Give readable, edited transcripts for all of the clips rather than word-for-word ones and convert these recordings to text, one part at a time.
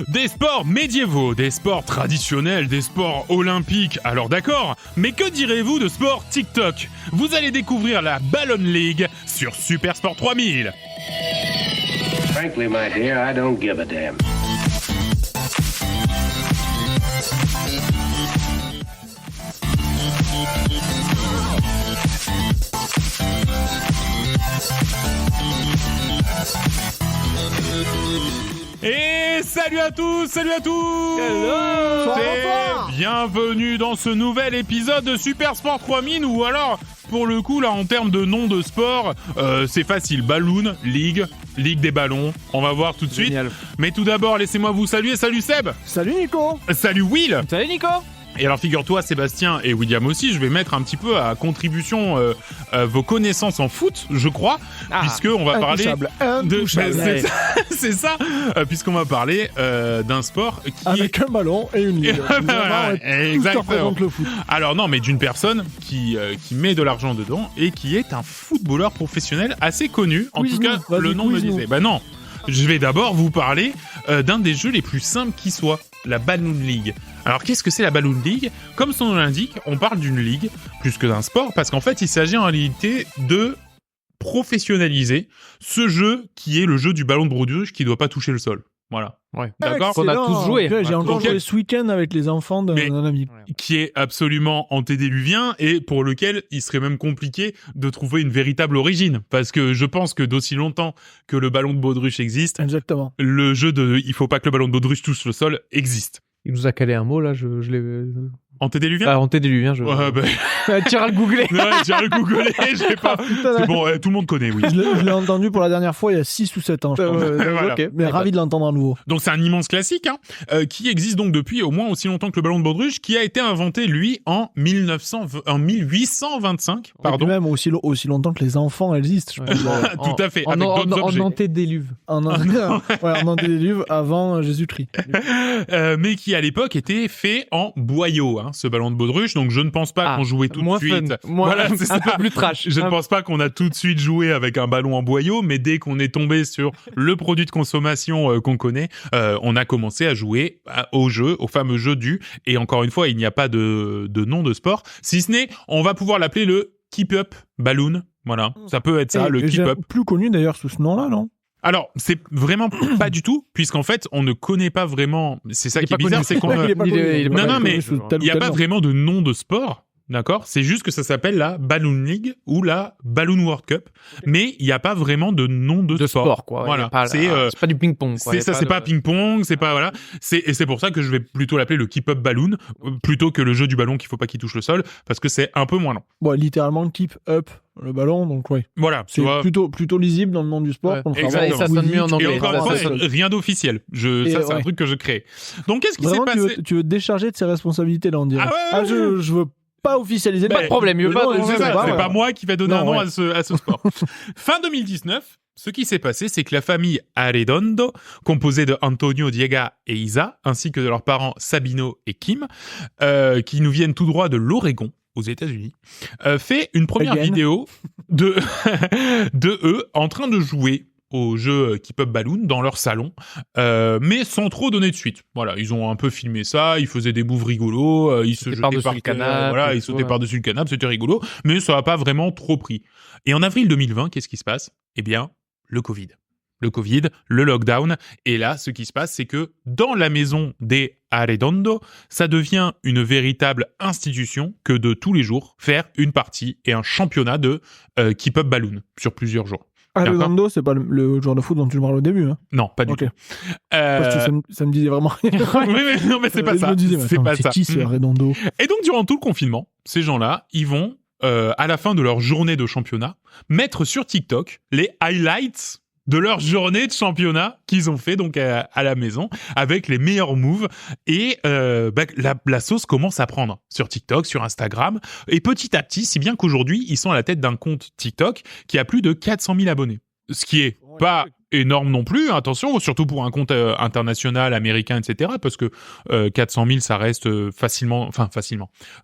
Des sports médiévaux, des sports traditionnels, des sports olympiques, alors d'accord, mais que direz-vous de sport TikTok? Vous allez découvrir la Balloon League sur Super Sport 3000. Frankly, my dear, I don't give a damn. Et salut à tous, Hello. Et bienvenue dans ce nouvel épisode de Super Sport 3000, ou alors, pour le coup, là, en termes de nom de sport, c'est facile, Balloon League, Ligue des ballons, on va voir tout de suite. Génial. Mais tout d'abord, laissez-moi vous saluer, salut Seb. Salut Nico. Salut Will. Salut Nico. Et alors figure-toi Sébastien et William aussi, je vais mettre un petit peu à contribution vos connaissances en foot, je crois, puisque on va parler Intouchable. c'est ça, puisqu'on va parler d'un sport qui avec un ballon et une ligue. Tout ce qui représente le foot. Alors non, mais d'une personne qui met de l'argent dedans et qui est un footballeur professionnel assez connu. En tout cas, le nom me disait. Bah non. Je vais d'abord vous parler d'un des jeux les plus simples qui soit, la Balloon League. Alors qu'est-ce que c'est la Balloon League? Comme son nom l'indique, on parle d'une ligue plus que d'un sport, parce qu'en fait il s'agit en réalité de professionnaliser ce jeu qui est le jeu du ballon de baudruche qui ne doit pas toucher le sol. Voilà. Ouais. D'accord. On a tous joué. J'ai encore joué ce week-end avec les enfants d'un ami. Qui est absolument antédiluvien et pour lequel il serait même compliqué de trouver une véritable origine. Parce que je pense que d'aussi longtemps que le ballon de baudruche existe, Exactement. le jeu de il faut pas que le ballon de baudruche touche le sol existe. Il nous a calé un mot là, je l'ai. Antédiluvien? Antédiluvien, je. Ouais, bah... Tu iras le googler. Ouais, j'ai le googlé, j'ai pas. C'est bon, tout le monde connaît, oui. Je l'ai entendu pour la dernière fois il y a 6 ou 7 ans, je pense. Voilà. Okay. Mais ravi de l'entendre à nouveau. Donc c'est un immense classique, qui existe donc depuis au moins aussi longtemps que le ballon de baudruche, qui a été inventé, lui, en 1825, pardon. Et même aussi longtemps que les enfants existent, je pense. Tout à fait, avec d'autres objets. En antédiluve. En antédiluve avant Jésus-Christ. Mais qui à l'époque était fait en boyau, ce ballon de baudruche. Donc je ne pense pas qu'on jouait tout de suite. Voilà, c'est un peu plus trash. Je ne pense pas qu'on a tout de suite joué avec un ballon en boyau, mais dès qu'on est tombé sur le produit de consommation qu'on connaît, on a commencé à jouer au fameux jeu du. Et encore une fois, il n'y a pas de nom de sport, si ce n'est, on va pouvoir l'appeler le Keep Up Balloon. Voilà, ça peut être ça, le Keep Up. Plus connu d'ailleurs sous ce nom-là, non? Alors, c'est vraiment pas du tout, puisqu'en fait, on ne connaît pas vraiment. C'est ça qui est bizarre, c'est qu'on. Il est pas connu. Non, mais il n'y a pas vraiment de nom de sport. D'accord, c'est juste que ça s'appelle la Balloon League ou la Balloon World Cup, mais il n'y a pas vraiment de nom de sport. Quoi. Voilà, c'est pas du ping-pong. Quoi. C'est pas ping-pong, c'est pas voilà. Et c'est pour ça que je vais plutôt l'appeler le Keep Up Balloon plutôt que le jeu du ballon qu'il faut pas qu'il touche le sol, parce que c'est un peu moins long. Bon, littéralement Keep Up le ballon, donc ouais. Voilà, c'est plutôt lisible dans le nom du sport. Ouais. Et ça sonne mieux en anglais. Et encore une fois, rien d'officiel. C'est un truc que je crée. Donc qu'est-ce qui s'est passé? Tu veux te décharger de ses responsabilités là, on dirait. Je veux pas officialiser. Pas de problème, c'est pas moi qui vais donner un nom à ce sport. Fin 2019, ce qui s'est passé, c'est que la famille Arredondo, composée de Antonio, Diego et Isa, ainsi que de leurs parents Sabino et Kim, qui nous viennent tout droit de l'Oregon, aux États-Unis, fait une première vidéo de eux en train de jouer au jeu Keep Up Balloon dans leur salon, mais sans trop donner de suite. Voilà, ils ont un peu filmé ça, ils faisaient des moves rigolos, ils se jetaient par-dessus le canapé, voilà, ils sautaient par-dessus le canapé, c'était rigolo, mais ça n'a pas vraiment trop pris. Et en avril 2020, qu'est-ce qui se passe? Eh bien, le Covid, le lockdown, et là, ce qui se passe, c'est que dans la maison des Arredondo, ça devient une véritable institution que de tous les jours faire une partie et un championnat de Keep Up Balloon sur plusieurs jours. Arredondo, c'est pas le joueur de foot dont tu me parles au début, hein? Non, pas du tout. Parce que ça me disait vraiment rien. Non, mais c'est pas ça. C'est pas ça. Qui ce Arredondo? Et donc, durant tout le confinement, ces gens-là, ils vont, à la fin de leur journée de championnat, mettre sur TikTok les highlights de leur journée de championnat qu'ils ont fait donc à la maison avec les meilleurs moves et la sauce commence à prendre sur TikTok, sur Instagram et petit à petit, si bien qu'aujourd'hui ils sont à la tête d'un compte TikTok qui a plus de 400 000 abonnés, ce qui est pas énorme non plus, attention, surtout pour un compte international, américain, etc. Parce que 400 000, ça reste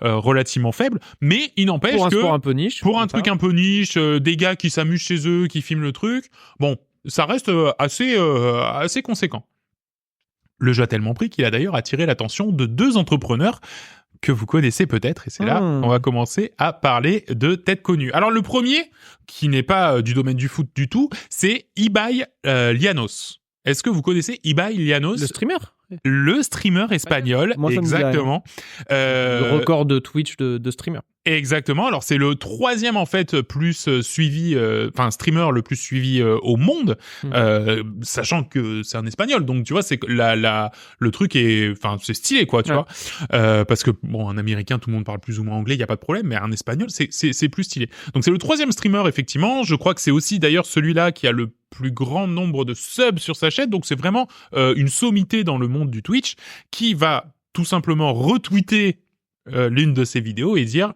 relativement faible. Mais il n'empêche pour un que sport un peu niche, pour un truc un peu niche, des gars qui s'amusent chez eux, qui filment le truc, bon, ça reste assez conséquent. Le jeu a tellement pris qu'il a d'ailleurs attiré l'attention de 2 entrepreneurs que vous connaissez peut-être, et c'est là qu'on va commencer à parler de têtes connues. Alors le premier, qui n'est pas du domaine du foot du tout, c'est Ibai Llanos. Est-ce que vous connaissez Ibai Llanos ? Le streamer espagnol, Moi, exactement. Le record de Twitch de streamer. Exactement. Alors c'est le 3e en fait plus suivi, streamer le plus suivi au monde, sachant que c'est un espagnol. Donc tu vois, c'est que le truc est, c'est stylé quoi, tu vois. Parce que bon, un américain, tout le monde parle plus ou moins anglais, il y a pas de problème, mais un espagnol, c'est plus stylé. Donc c'est le 3e streamer effectivement. Je crois que c'est aussi d'ailleurs celui-là qui a le plus grand nombre de subs sur sa chaîne. Donc c'est vraiment une sommité dans le monde du Twitch qui va tout simplement retweeter l'une de ses vidéos et dire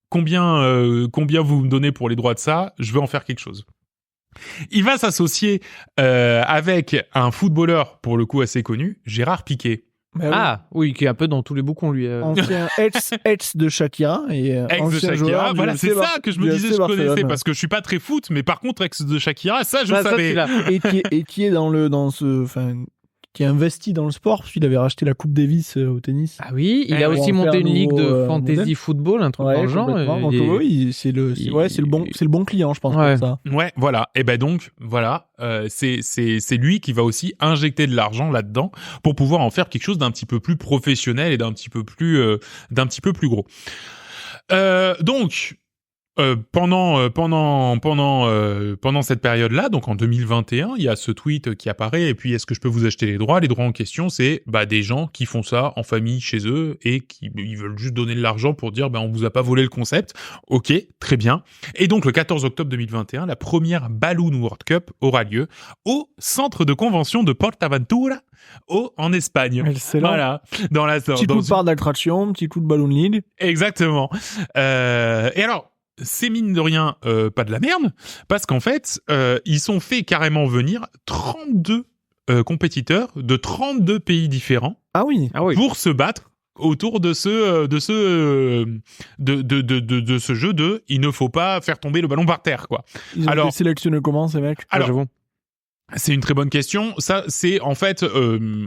combien vous me donnez pour les droits de ça, je veux en faire quelque chose. Il va s'associer avec un footballeur, pour le coup assez connu, Gérard Piqué. Oui, qui est un peu dans tous les boucons, lui. Ancien ex de Shakira. Ex de Shakira, voilà, c'est ça que je me disais, je connaissais, parce que je suis pas très foot, mais par contre, ex de Shakira, ça, je savais. Et qui est qui est investi dans le sport, parce qu'il avait racheté la Coupe Davis au tennis. Ah oui, il a aussi monté une ligue de fantasy football, un truc dans le genre. Donc oui, c'est le bon client, je pense, pour ça. Ouais, voilà. Et ben donc, voilà, c'est lui qui va aussi injecter de l'argent là-dedans pour pouvoir en faire quelque chose d'un petit peu plus professionnel et d'un petit peu plus gros. Donc, pendant cette période-là, donc en 2021, il y a ce tweet qui apparaît, et puis est-ce que je peux vous acheter les droits ? Les droits en question, c'est des gens qui font ça en famille chez eux et qui ils veulent juste donner de l'argent pour dire on vous a pas volé le concept. Ok, très bien. Et donc le 14 octobre 2021, la première Balloon World Cup aura lieu au centre de convention de Portaventura en Espagne. Excellent. Voilà, dans la petit coup de part d'attraction, petit coup de Balloon League. Exactement. Et alors, c'est mine de rien pas de la merde, parce qu'en fait, ils sont fait carrément venir 32 compétiteurs de 32 pays différents pour se battre autour de ce jeu de il ne faut pas faire tomber le ballon par terre, quoi. Ils ont été sélectionnés comment, ces mecs ? Alors, c'est une très bonne question. Ça, c'est en fait,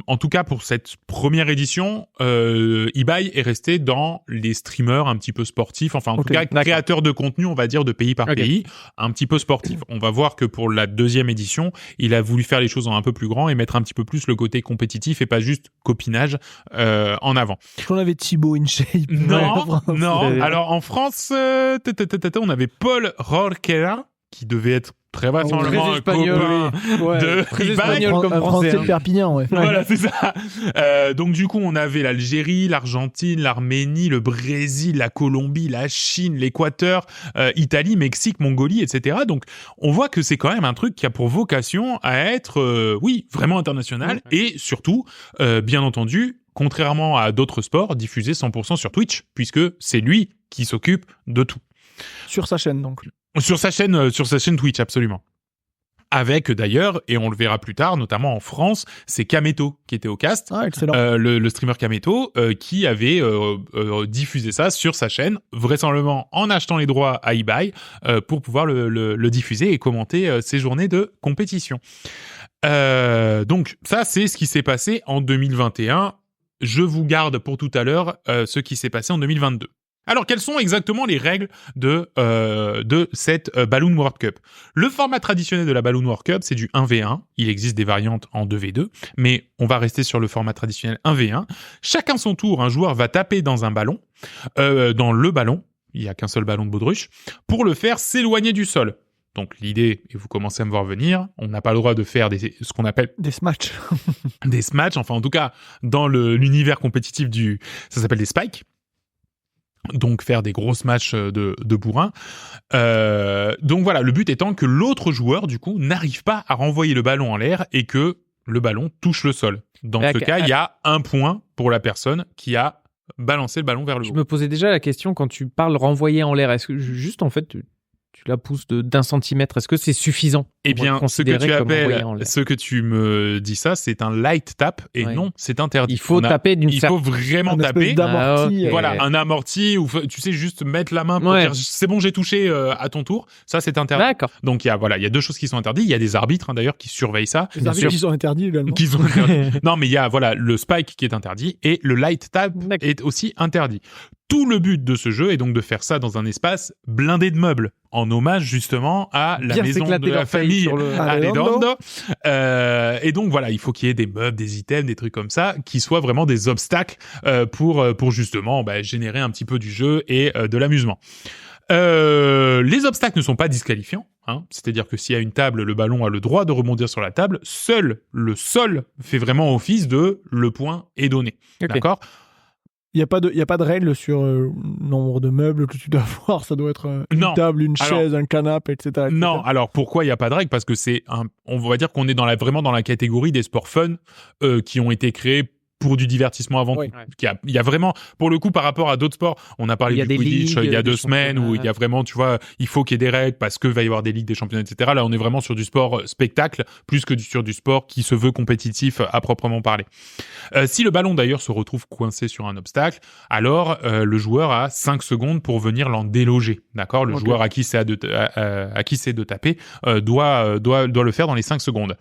en tout cas pour cette première édition, Ibai est resté dans les streamers un petit peu sportifs, enfin en tout cas créateurs de contenu, on va dire, de pays par pays, un petit peu sportifs. On va voir que pour la 2e édition, il a voulu faire les choses en un peu plus grand et mettre un petit peu plus le côté compétitif et pas juste copinage en avant. On avait Thibaut InShape. Non. Alors en France, on avait Paul Jorquera, qui devait être très vraisemblablement un copain de Ibai, comme français de Perpignan, ouais. Voilà, c'est ça. Donc du coup, on avait l'Algérie, l'Argentine, l'Arménie, le Brésil, la Colombie, la Chine, l'Équateur, Italie, Mexique, Mongolie, etc. Donc on voit que c'est quand même un truc qui a pour vocation à être, vraiment international et surtout, bien entendu, contrairement à d'autres sports, diffusé 100% sur Twitch, puisque c'est lui qui s'occupe de tout. Sur sa chaîne, donc. Sur sa chaîne Twitch, absolument. Avec d'ailleurs, et on le verra plus tard, notamment en France, c'est Kameto qui était au cast. Ah, excellent. Le streamer Kameto qui avait diffusé ça sur sa chaîne, vraisemblablement en achetant les droits à Ibai pour pouvoir le diffuser et commenter ses journées de compétition. Donc ça, c'est ce qui s'est passé en 2021. Je vous garde pour tout à l'heure ce qui s'est passé en 2022. Alors, quelles sont exactement les règles de cette Balloon World Cup ? Le format traditionnel de la Balloon World Cup, c'est du 1v1. Il existe des variantes en 2v2, mais on va rester sur le format traditionnel 1v1. Chacun son tour, un joueur va taper dans un ballon, dans le ballon, il n'y a qu'un seul ballon de baudruche, pour le faire s'éloigner du sol. Donc l'idée, et vous commencez à me voir venir, on n'a pas le droit de faire ce qu'on appelle des smatchs. Des smatchs, enfin en tout cas, dans l'univers compétitif ça s'appelle des spikes. Donc faire des grosses matchs de bourrin. Donc voilà, le but étant que l'autre joueur, du coup, n'arrive pas à renvoyer le ballon en l'air et que le ballon touche le sol. Dans ce cas, il y a 1 point pour la personne qui a balancé le ballon vers le haut. Je me posais déjà la question, quand tu parles renvoyer en l'air, est-ce que juste, en fait, tu la pousses d'1 centimètre. Est-ce que c'est suffisant? Eh bien, ce que tu me dis ça, c'est un light tap et non, c'est interdit. Il faut taper il faut vraiment taper. Voilà, un amorti ou tu sais juste mettre la main pour dire c'est bon, j'ai touché à ton tour. Ça, c'est interdit. D'accord. Donc il y a 2 choses qui sont interdites. Il y a des arbitres d'ailleurs qui surveillent ça. Les arbitres qui sont interdits également. Non, mais il y a le spike qui est interdit et le light tap est aussi interdit. Tout le but de ce jeu est donc de faire ça dans un espace blindé de meubles, en hommage justement à la maison de la famille Arredondo. Et donc voilà, il faut qu'il y ait des meubles, des items, des trucs comme ça, qui soient vraiment des obstacles pour justement générer un petit peu du jeu et de l'amusement. Les obstacles ne sont pas disqualifiants, c'est-à-dire que s'il y a une table, le ballon a le droit de rebondir sur la table. Seul le sol fait vraiment office de le point est donné. Okay. D'accord ? Il y a pas de règle sur le nombre de meubles que tu dois avoir. Ça doit être une table, une chaise, un canapé, etc. Non. Alors pourquoi il y a pas de règle ? Parce que on va dire qu'on est vraiment dans la catégorie des sports fun qui ont été créés pour du divertissement avant tout. Il y a vraiment, pour le coup, par rapport à d'autres sports, on a parlé du Quidditch il y a 2 semaines où il y a vraiment, tu vois, il faut qu'il y ait des règles parce que va y avoir des ligues, des championnats, etc. Là, on est vraiment sur du sport spectacle plus que sur du sport qui se veut compétitif à proprement parler. Si le ballon d'ailleurs se retrouve coincé sur un obstacle, alors le joueur a 5 secondes pour venir l'en déloger. D'accord ? Le joueur à qui c'est de taper doit le faire dans les 5 secondes.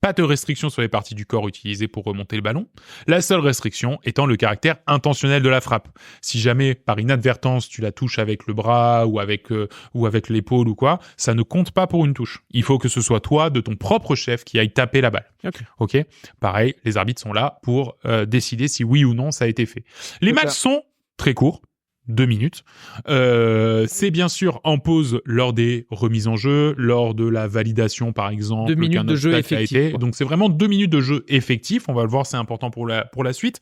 Pas de restriction sur les parties du corps utilisées pour remonter le ballon. La seule restriction étant le caractère intentionnel de la frappe. Si jamais, par inadvertance, tu la touches avec le bras ou avec l'épaule ou quoi, ça ne compte pas pour une touche. Il faut que ce soit toi, de ton propre chef, qui aille taper la balle. Ok. Pareil, les arbitres sont là pour décider si oui ou non ça a été fait. Les matchs sont très courts. 2 minutes. C'est bien sûr en pause lors des remises en jeu, lors de la validation par exemple. 2 minutes de jeu effectif. Donc c'est vraiment 2 minutes de jeu effectif. On va le voir, c'est important pour la suite.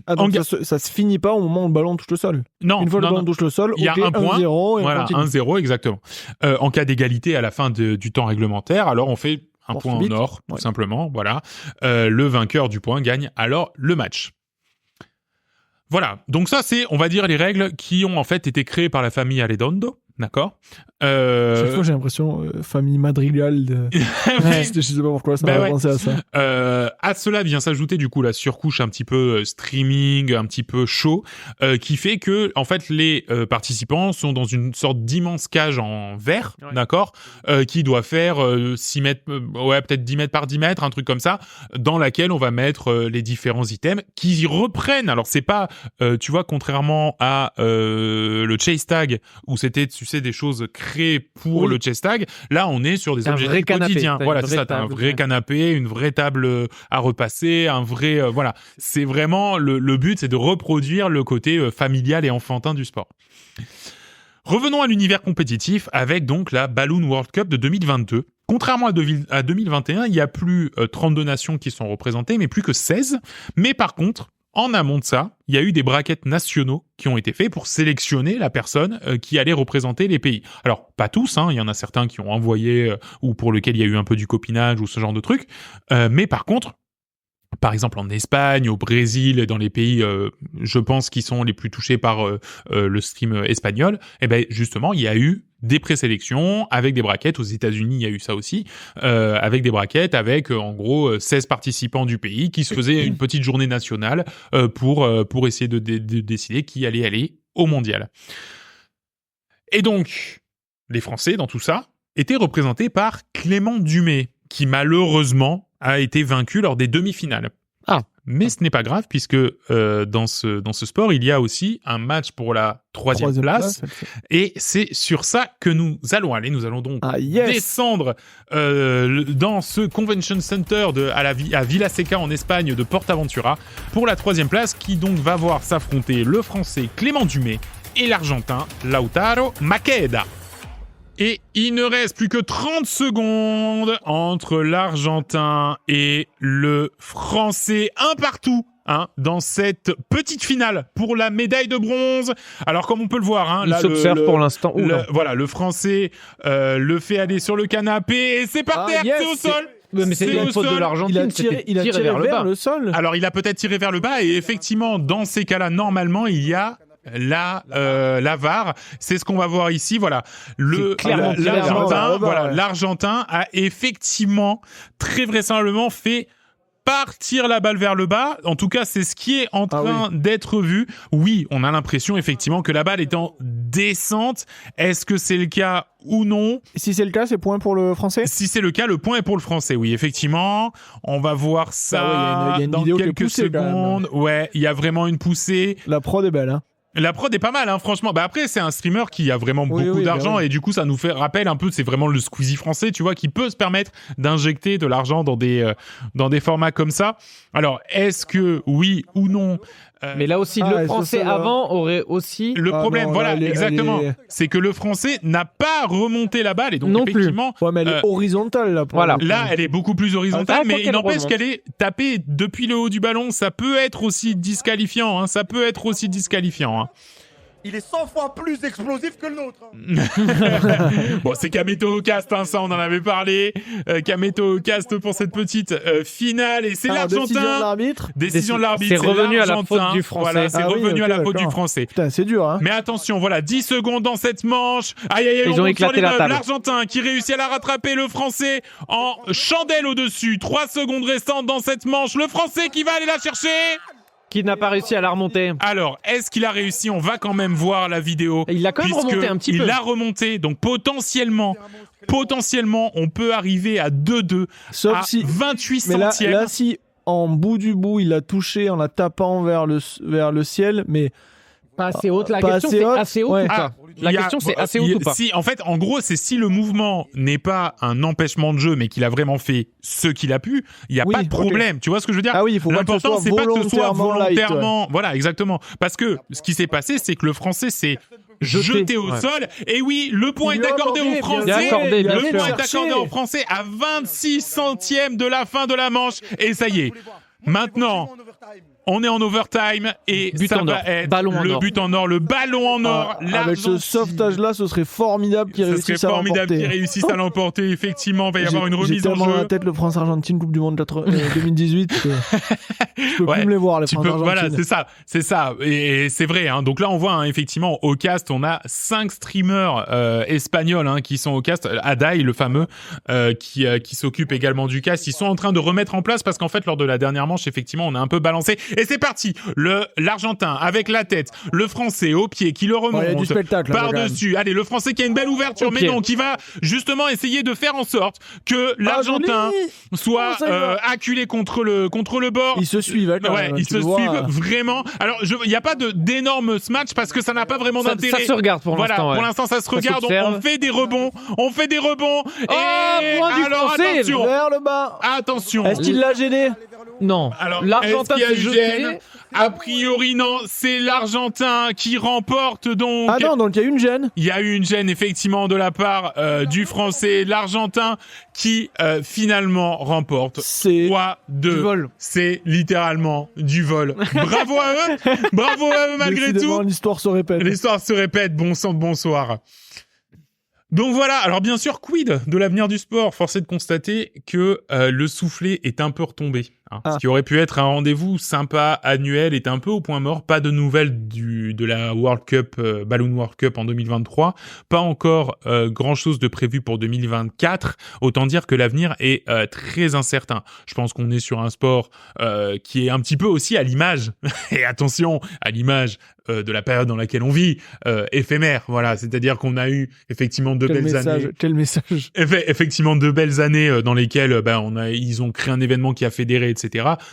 Donc ça se finit pas au moment où le ballon touche le sol. Non. Une fois le ballon touche le sol, il y a un point. 1-0 et voilà, 1-0 exactement. En cas d'égalité à la fin du temps réglementaire, alors on fait un point en or, tout simplement. Voilà. Le vainqueur du point gagne alors le match. Voilà, donc ça c'est, on va dire, les règles qui ont en fait été créées par la famille Arredondo, d'accord ? Chaque fois j'ai l'impression famille madrigale de... Je sais pas pourquoi ça m'a pensé à ça. À cela vient s'ajouter du coup la surcouche un petit peu streaming, un petit peu show, qui fait que en fait les participants sont dans une sorte d'immense cage en verre, d'accord, qui doit faire 6 mètres, peut-être 10 mètres par 10 mètres, un truc comme ça, dans laquelle on va mettre les différents items qui reprennent. Alors c'est pas, tu vois, contrairement à le chase tag où c'était, tu sais, des choses créées pour le chase tag, là on est sur des objets quotidiens. Voilà, c'est ça, t'as un vrai canapé, une vraie table à repasser, un vrai voilà, c'est vraiment le but, c'est de reproduire le côté familial et enfantin du sport. Revenons à l'univers compétitif avec donc la Balloon World Cup de 2022. Contrairement à 2021, il y a plus 32 nations qui sont représentées, mais plus que 16. Mais par contre, en amont de ça, il y a eu des brackets nationaux qui ont été faits pour sélectionner la personne qui allait représenter les pays. Alors, pas tous, il y en a certains qui ont envoyé ou pour lesquels il y a eu un peu du copinage ou ce genre de trucs. Mais par contre, par exemple en Espagne, au Brésil et dans les pays, je pense, qui sont les plus touchés par le stream espagnol, eh ben justement, il y a eu des présélections avec des brackets. Aux États-Unis, il y a eu ça aussi, avec des brackets, avec en gros 16 participants du pays qui se faisaient une petite journée nationale pour essayer de décider qui allait aller au mondial. Et donc, les Français, dans tout ça, étaient représentés par Clément Dumais, qui malheureusement a été vaincu lors des demi-finales. Mais ce n'est pas grave, puisque dans ce sport, il y a aussi un match pour la troisième place. Et c'est sur ça que nous allons aller. Nous allons donc descendre dans ce Convention Center à Vilaseca en Espagne de Portaventura pour la troisième place, qui donc va voir s'affronter le Français Clément Dumais et l'Argentin Lautaro Maqueda. Et il ne reste plus que 30 secondes entre l'Argentin et le Français. Un partout dans cette petite finale pour la médaille de bronze. Alors, comme on peut le voir, il s'observe pour l'instant. Voilà, le Français le fait aller sur le canapé et c'est par terre, c'est au sol. Mais c'est une faute de l'Argentine. Il a tiré vers le sol. Alors, il a peut-être tiré vers le bas et effectivement, dans ces cas-là, normalement, il y a la VAR. C'est ce qu'on va voir ici. Voilà, l'Argentin a effectivement très vraisemblablement fait partir la balle vers le bas. En tout cas, c'est ce qui est en train d'être vu. Oui, on a l'impression effectivement que la balle est en descente. Est-ce que c'est le cas ou non? Si c'est le cas, c'est point pour le Français? Si c'est le cas, le point est pour le Français. Oui, effectivement. On va voir ça y a une dans quelques secondes. Ouais, il y a vraiment une poussée. La prod est belle, hein. La prod est pas mal, hein, franchement. Bah après, c'est un streamer qui a vraiment beaucoup d'argent et du coup, ça nous fait rappel un peu. C'est vraiment le Squeezie français, tu vois, qui peut se permettre d'injecter de l'argent dans des formats comme ça. Alors, est-ce que oui ou non? Mais là aussi, le Français avant aurait aussi... Le problème, exactement. C'est que le Français n'a pas remonté la balle et donc non effectivement... Plus. Ouais, mais elle est horizontale, là. Là, elle est beaucoup plus horizontale, mais il n'empêche qu'elle est tapée depuis le haut du ballon. Ça peut être aussi disqualifiant, hein. Il est 100 fois plus explosif que le nôtre. Bon, c'est Kameto Cast, hein, ça on en avait parlé. Kameto Cast pour cette petite finale et c'est l'Argentin. Décision de l'arbitre. C'est revenu à la faute du Français. Voilà, c'est revenu à la faute du Français. Putain, c'est dur, hein. Mais attention, voilà, 10 secondes dans cette manche. Aïe, ils ont éclaté la table. L'Argentin qui réussit à la rattraper, le Français en chandelle au-dessus. 3 secondes restantes dans cette manche. Le Français qui va aller la chercher. Qui n'a pas réussi à la remonter. Alors, est-ce qu'il a réussi? On va quand même voir la vidéo. Il l'a quand même remonté un petit peu. Il l'a remonté, donc potentiellement, on peut arriver à 2-2, sauf à si 28 mais centièmes. Là, si en bout du bout, il a touché en la tapant vers le ciel, mais... Pas assez haute. La question, c'est assez haut ou pas? La question, c'est assez haut ou pas? Si, en fait, en gros, c'est si le mouvement n'est pas un empêchement de jeu, mais qu'il a vraiment fait ce qu'il a pu, il n'y a pas de problème. Tu vois ce que je veux dire? Ah oui, il faut l'important, c'est pas que ce soit volontairement. Light. Voilà, exactement. Parce que ce qui s'est passé, c'est que le Français s'est jeté au sol. Et oui, le point est accordé au Français. Le point est accordé au Français à 26 centièmes de la fin de la manche. Et ça y est. Maintenant, on est en overtime et but ça en va or. être Ballon en le or. but en or, le ballon en or. Avec ce sauvetage-là, ce serait formidable qu'ils réussissent à l'emporter. Effectivement, il va y avoir une remise en jeu. J'ai tellement dans la tête le France-Argentine Coupe du Monde 2018 que je peux plus me les voir, les France-Argentine. Voilà, c'est ça. Et c'est vrai. Hein. Donc là, on voit effectivement au cast, on a 5 streamers espagnols qui sont au cast. Adai, le fameux, qui s'occupe également du cast. Ils sont en train de remettre en place parce qu'en fait, lors de la dernière manche, effectivement, on a un peu balancé. Et c'est parti, l'Argentin avec la tête, le Français au pied qui le remonte par-dessus. Allez, le Français qui a une belle ouverture, mais non, qui va justement essayer de faire en sorte que l'Argentin soit acculé contre le bord. Ils se suivent, ils se suivent vraiment. Alors, il n'y a pas d'énorme match parce que ça n'a pas vraiment d'intérêt. Ça se regarde pour l'instant. Voilà, pour l'instant, ça se regarde. On fait des rebonds. Et alors, attention. Vers le bas. Attention. Est-ce qu'il l'a gêné? Non. Alors, l'Argentin est-ce qu'il y a s'est gêne? A priori, non. C'est l'Argentin qui remporte donc. Ah non, donc il y a eu une gêne. Il y a eu une gêne, effectivement, de la part du Français. L'Argentin qui, finalement, remporte 3-2. C'est littéralement du vol. Bravo à eux. Malgré tout. L'histoire se répète. Bon sang de bonsoir. Donc voilà, alors bien sûr, quid de l'avenir du sport? Force est de constater que le soufflet est un peu retombé. Ce qui aurait pu être un rendez-vous sympa, annuel, est un peu au point mort. Pas de nouvelles de la World Cup, Balloon World Cup en 2023. Pas encore grand-chose de prévu pour 2024. Autant dire que l'avenir est très incertain. Je pense qu'on est sur un sport qui est un petit peu aussi à l'image, et attention, à l'image de la période dans laquelle on vit, éphémère. Voilà, c'est-à-dire qu'on a eu effectivement Quel message. Effectivement, 2 belles années dans lesquelles ils ont créé un événement qui a fédéré, etc.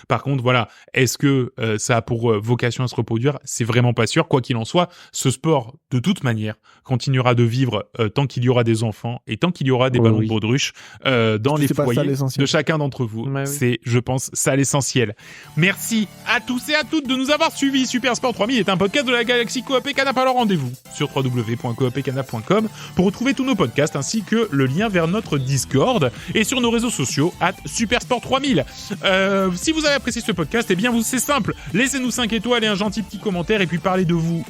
Par contre, voilà, est-ce que ça a pour vocation à se reproduire? C'est vraiment pas sûr. Quoi qu'il en soit, ce sport, de toute manière, continuera de vivre tant qu'il y aura des enfants et tant qu'il y aura des ballons de baudruche dans les foyers de chacun d'entre vous. C'est, je pense, ça l'essentiel. Merci à tous et à toutes de nous avoir suivis. Super Sport 3000 est un podcast de la galaxie Coop et Canap. Alors rendez-vous sur www.coopetcanap.com pour retrouver tous nos podcasts ainsi que le lien vers notre Discord et sur nos réseaux sociaux @Supersport 3000. Si vous avez apprécié ce podcast, eh bien c'est simple, laissez-nous 5 étoiles et un gentil petit commentaire et puis parlez de vous.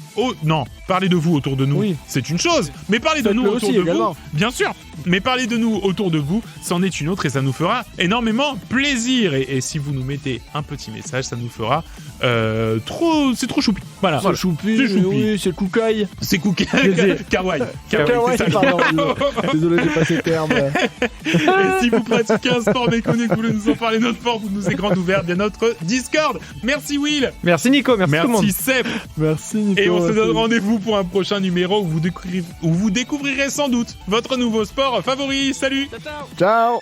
Parlez de vous autour de nous, c'est une chose, mais parlez de nous autour de vous, bien sûr. Mais parlez de nous autour de vous, c'en est une autre et ça nous fera énormément plaisir. Et si vous nous mettez un petit message, ça nous fera c'est trop choupi. Voilà. C'est choupi. Oui, c'est koukaï. C'est koukaï. Kawaii. Pardon. Désolé, j'ai pas ces termes. Et si vous pratiquez un sport méconnu, que vous voulez nous en parler, notre porte nous est grande ouverte via notre Discord. Merci Will. Merci Nico. Merci tout le monde. Merci Seb. Merci Nico. Et on se donne rendez-vous pour un prochain numéro où vous découvrirez sans doute votre nouveau sport favori. Salut. Ciao.